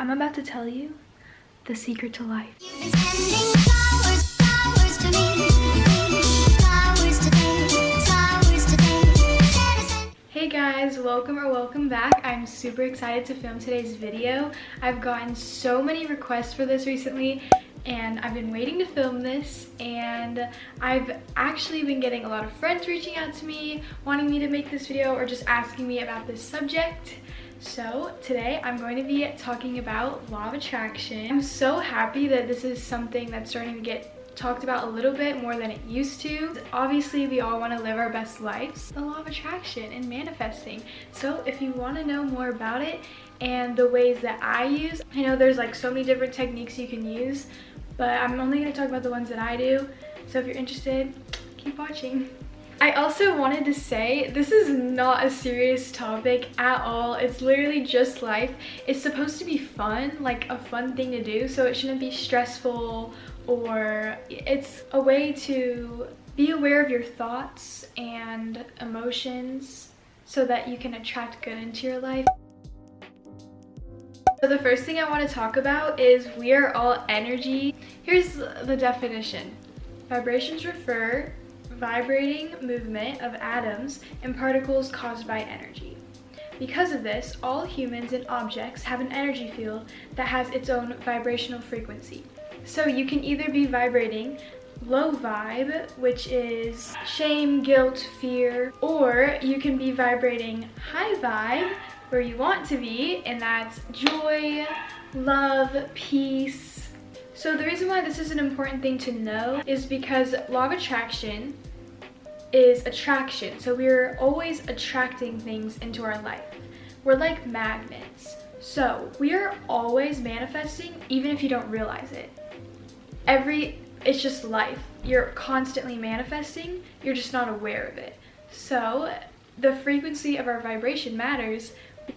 I'm about to tell you the secret to life. Hey guys, welcome back. I'm super excited to film today's video. I've gotten so many requests for this recently and I've been waiting to film this, and I've actually been getting a lot of friends reaching out to me wanting me to make this video or just asking me about this subject. So today I'm going to be talking about law of attraction. I'm so happy that this is something that's starting to get talked about a little bit more than it used to. Obviously we all want to live our best lives. The law of attraction and manifesting. So if you want to know more about it and the ways that I use, I know there's like so many different techniques you can use, but I'm only going to talk about the ones that I do. So if you're interested, keep watching. I also wanted to say this is not a serious topic at all. It's literally just life. It's supposed to be fun, like a fun thing to do, so it shouldn't be stressful, or it's a way to be aware of your thoughts and emotions so that you can attract good into your life. So the first thing I want to talk about is we are all energy. Here's the definition. Vibrations refer vibrating movement of atoms and particles caused by energy. Because of this, all humans and objects have an energy field that has its own vibrational frequency. So you can either be vibrating low vibe, which is shame, guilt, fear, or you can be vibrating high vibe, where you want to be, and that's joy, love, peace. So the reason why this is an important thing to know is because law of attraction is attraction. So we're always attracting things into our life. We're like magnets. So we are always manifesting, even if you don't realize it. It's just life. You're constantly manifesting, you're just not aware of it. So the frequency of our vibration matters.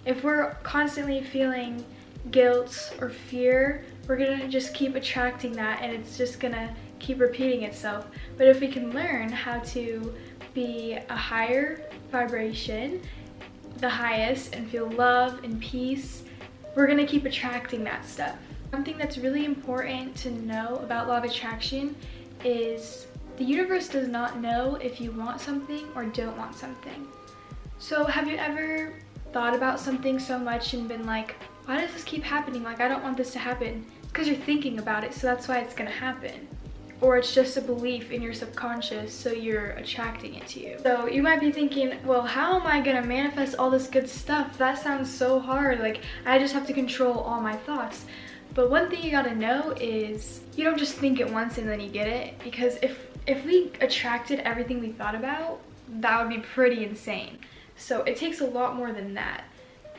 If we're constantly feeling guilt or fear, we're gonna just keep attracting that, and it's just gonna keep repeating itself. But if we can learn how to be a higher vibration, the highest, and feel love and peace, we're gonna keep attracting that stuff. Something that's really important to know about law of attraction is the universe does not know if you want something or don't want something. So have you ever thought about something so much and been like, why does this keep happening? Like, I don't want this to happen. It's because you're thinking about it, so that's why it's gonna happen. Or it's just a belief in your subconscious, so you're attracting it to you. So you might be thinking, well, how am I gonna manifest all this good stuff? That sounds so hard. Like, I just have to control all my thoughts. But one thing you gotta know is you don't just think it once and then you get it, because if we attracted everything we thought about, that would be pretty insane. So it takes a lot more than that.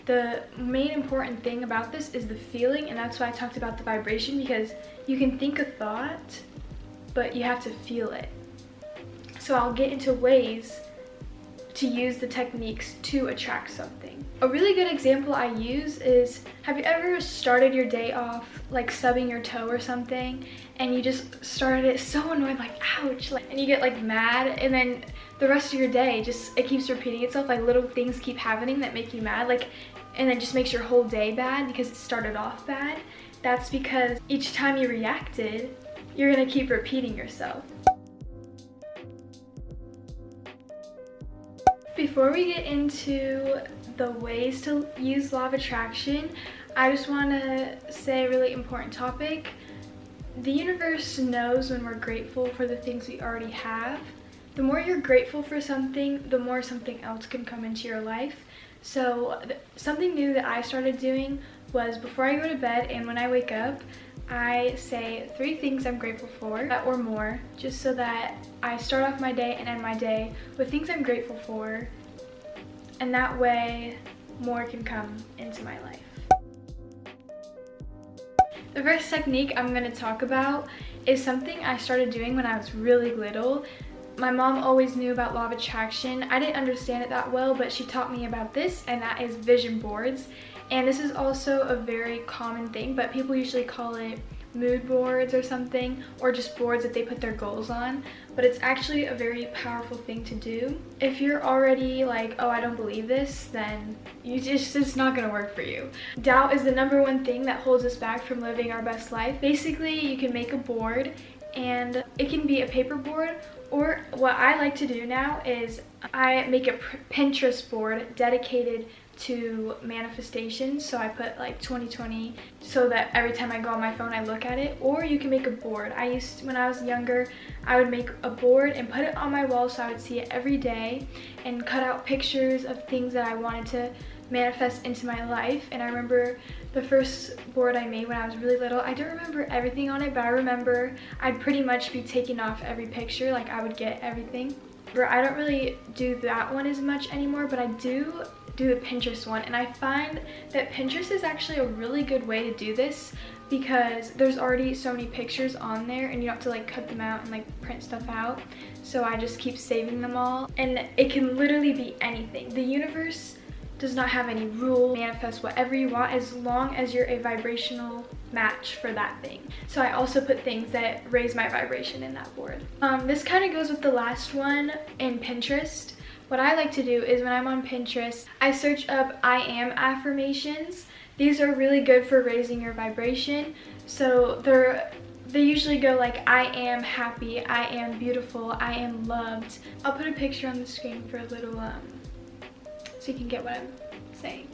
The main important thing about this is the feeling, and that's why I talked about the vibration, because you can think a thought, but you have to feel it. So I'll get into ways to use the techniques to attract something. A really good example I use is, have you ever started your day off like stubbing your toe or something, and you just started it so annoyed, like ouch, like, and you get like mad, and then the rest of your day it keeps repeating itself, like little things keep happening that make you mad, like, and then just makes your whole day bad because it started off bad. That's because each time you reacted, you're gonna keep repeating yourself. Before we get into the ways to use law of attraction, I just want to say a really important topic. The universe knows when we're grateful for the things we already have. The more you're grateful for something, the more something else can come into your life. So something new that I started doing was, before I go to bed and when I wake up, I say 3 things I'm grateful for, or more, just so that I start off my day and end my day with things I'm grateful for, and that way more can come into my life. The first technique I'm going to talk about is something I started doing when I was really little. My mom always knew about law of attraction. I didn't understand it that well, but she taught me about this, and that is vision boards. And this is also a very common thing, but people usually call it mood boards or something, or just boards that they put their goals on, but it's actually a very powerful thing to do. If you're already like, oh, I don't believe this, then it's not gonna work for you. Doubt is the #1 thing that holds us back from living our best life. Basically, you can make a board, and it can be a paper board, or what I like to do now is I make a Pinterest board dedicated to manifestation. So I put like 2020 so that every time I go on my phone I look at it. Or you can make a board. When I was younger, I would make a board and put it on my wall so I would see it every day, and cut out pictures of things that I wanted to manifest into my life. And I remember the first board I made when I was really little, I don't remember everything on it, but I remember I'd pretty much be taking off every picture, like I would get everything. But I don't really do that one as much anymore, but I do the Pinterest one, and I find that Pinterest is actually a really good way to do this because there's already so many pictures on there and you don't have to like cut them out and like print stuff out. So I just keep saving them all, and it can literally be anything. The universe does not have any rule. Manifest whatever you want as long as you're a vibrational match for that thing. So I also put things that raise my vibration in that board. This kind of goes with the last one in Pinterest. What I like to do is when I'm on Pinterest, I search up I am affirmations. These are really good for raising your vibration. So they usually go like, I am happy, I am beautiful, I am loved. I'll put a picture on the screen for a little so you can get what I'm saying.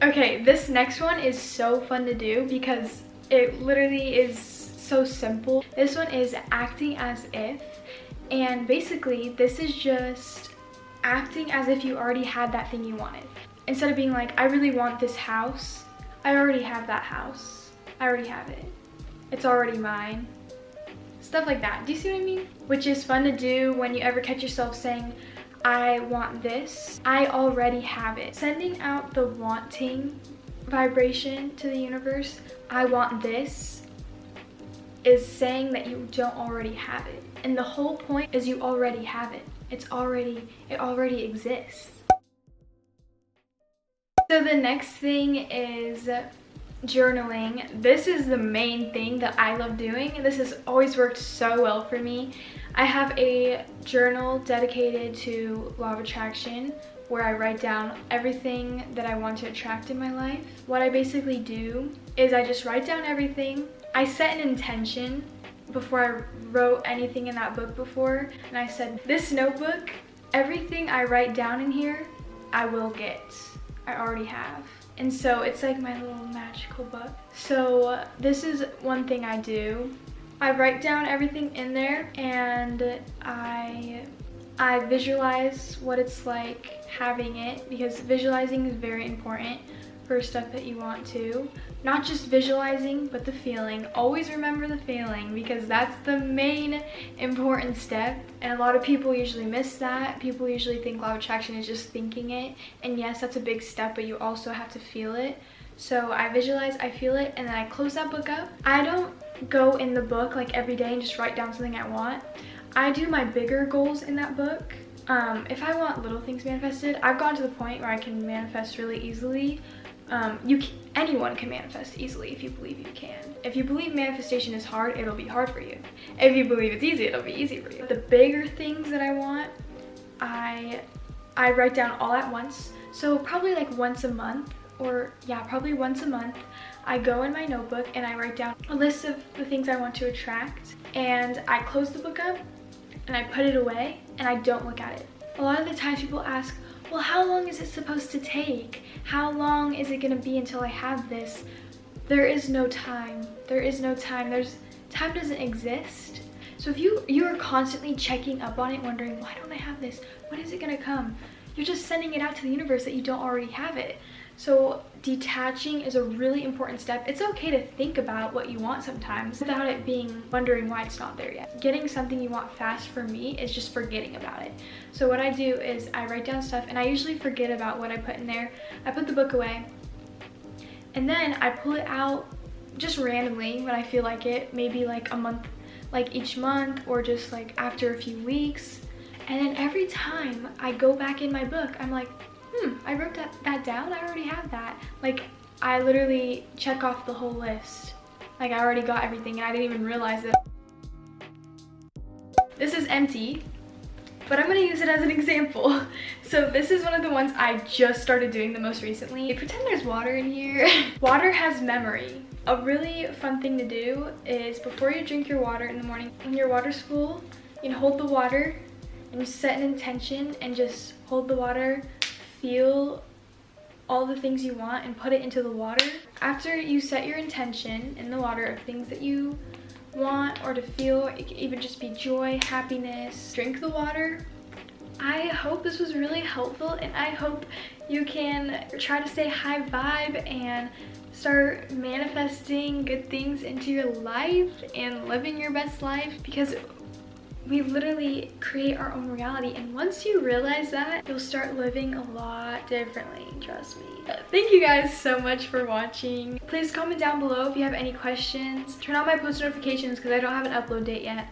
Okay, this next one is so fun to do because it literally is so simple. This one is acting as if, and basically this is just acting as if you already had that thing you wanted. Instead of being like, I really want this house, I already have that house. I already have it. It's already mine. Stuff like that. Do you see what I mean? Which is fun to do when you ever catch yourself saying, I want this, I already have it. Sending out the wanting vibration to the universe, I want this, is saying that you don't already have it. And the whole point is you already have it. It already exists. So the next thing is journaling. This is the main thing that I love doing, and this has always worked so well for me. I have a journal dedicated to law of attraction where I write down everything that I want to attract in my life. What I basically do is I just write down everything. I set an intention before I wrote anything in that book before, and I said, this notebook, everything I write down in here, I will get. I already have. And so it's like my little magical book. So this is one thing I do. I write down everything in there, and I visualize what it's like having it, because visualizing is very important for stuff that you want to. Not just visualizing, but the feeling. Always remember the feeling, because that's the main important step, and a lot of people usually miss that. People usually think law of attraction is just thinking it, and yes, that's a big step, but you also have to feel it. So I visualize, I feel it, and then I close that book up. I don't go in the book like every day and just write down something I want. I do my bigger goals in that book. If I want little things manifested, I've gotten to the point where I can manifest really easily. Anyone can manifest easily if you believe you can. If you believe manifestation is hard, it'll be hard for you. If you believe it's easy, it'll be easy for you. The bigger things that I want, I write down all at once. So probably like once a month, or yeah, probably once a month, I go in my notebook and I write down a list of the things I want to attract, and I close the book up and I put it away and I don't look at it. A lot of the times people ask, well, how long is it supposed to take? How long is it gonna be until I have this? There is no time. There is no time. Time doesn't exist. So if you are constantly checking up on it, wondering, why don't I have this? When is it gonna come? You're just sending it out to the universe that you don't already have it. So detaching is a really important step. It's okay to think about what you want sometimes without it being wondering why it's not there yet. Getting something you want fast for me is just forgetting about it. So what I do is I write down stuff, and I usually forget about what I put in there. I put the book away, and then I pull it out just randomly when I feel like it, maybe like a month, like each month, or just like after a few weeks. And then every time I go back in my book, I'm like, I wrote that down, I already have that. Like, I literally check off the whole list. Like I already got everything and I didn't even realize it. This is empty, but I'm gonna use it as an example. So this is one of the ones I just started doing the most recently. Pretend there's water in here. Water has memory. A really fun thing to do is before you drink your water in the morning, when your water's full, you can hold the water and you set an intention and just hold the water, feel all the things you want and put it into the water. After you set your intention in the water of things that you want or to feel, it can even just be joy, happiness, drink the water. I hope this was really helpful and I hope you can try to stay high vibe and start manifesting good things into your life and living your best life, because we literally create our own reality, and once you realize that, you'll start living a lot differently, trust me. Thank you guys so much for watching. Please comment down below if you have any questions. Turn on my post notifications because I don't have an upload date yet.